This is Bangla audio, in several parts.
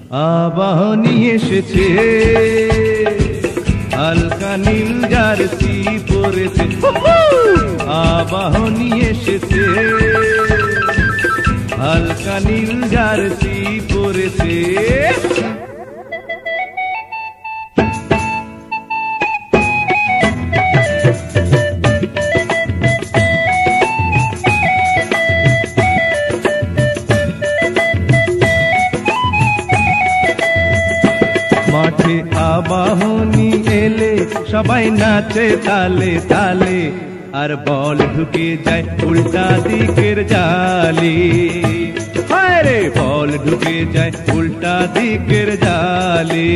আবাহনী এসেছে, হালকা নীল জার্সি পরেছে। আবাহনী এসেছে, হালকা নীল জার্সি পরেছে। মাঠে আবাহনী এলে সবাই নাচে তালে তালে, আর বল ঢুকে যায় উল্টা দিকের জালে। হায় রে, বল ঢুকে যায় উল্টা দিকের জালে।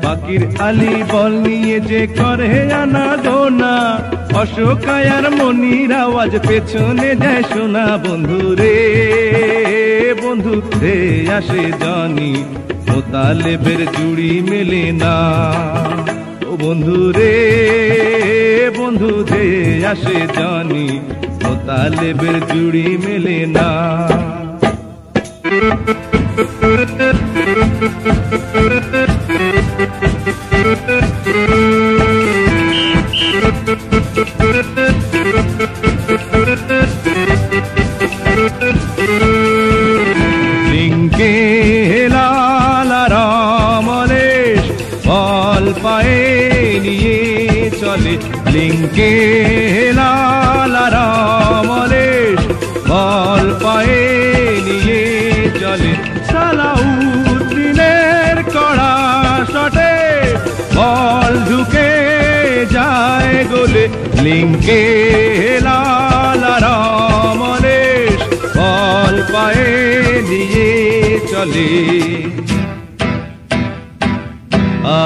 বাকির আলী বল নিয়ে যে করে আনা গোনা, অশোকায়ার মনির আওয়াজ পেছনে যায় শোনা। বন্ধু রে বন্ধু রে আসে জনি, মোতালেবের জুড়ি মেলে না। ও বন্ধু রে বন্ধু রে আসে জনি, মোতালেবের জুড়ি মেলে না। লিঙ্কে লালারামলেশ বল পায়ে নিয়ে চলে। লিঙ্কে লালারামলেশ বল পায়ে নিয়ে চলে। সালাউদ্দিনের কড়া শটে বল ঢুকে যায় গোলে। লিঙ্কে লালারামলেশ বল পায়ে নিয়ে চলে।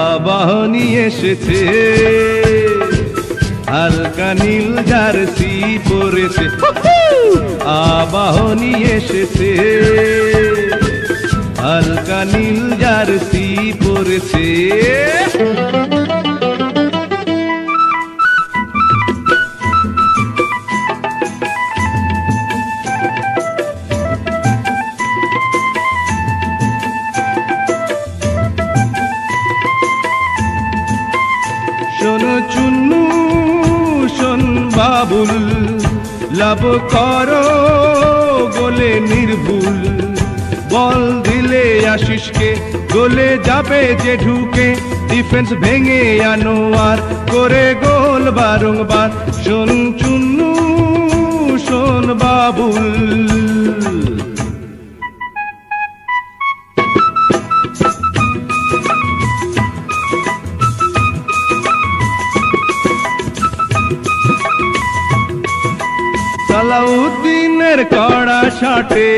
আবাহনী এসেছে, হালকা নীল জার্সি পরেছে। আবাহনী এসেছে, হালকা নীল জার্সি পরেছে। শোন চুন্নু শোন বাবুল, লাভ করো গোলে নির্ভুল। বল দিলে আশিসকে গোলে যাবে যে ঢুকে। ডিফেন্স ভেঙে আনোয়ার করে গোল বারংবার। শোন চুন্নু শোন বাবুল। সালাউদ্দিনের কড়া শটে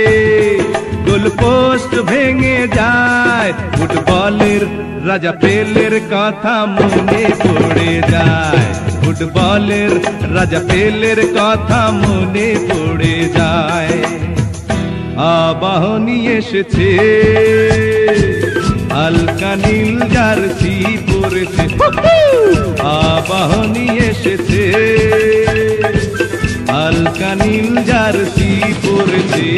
গোল পোস্ট ভেঙে যায়। ফুটবলের রাজা পেলের কথা মনে পড়ে যায়। ফুটবলের রাজা পেলের কথা মনে পড়ে যায়। আবাহনী এসেছে, হালকা নীল জার্সি পরেছে। আবাহনী এসেছে, হালকা নীল জার্সি পরেছে।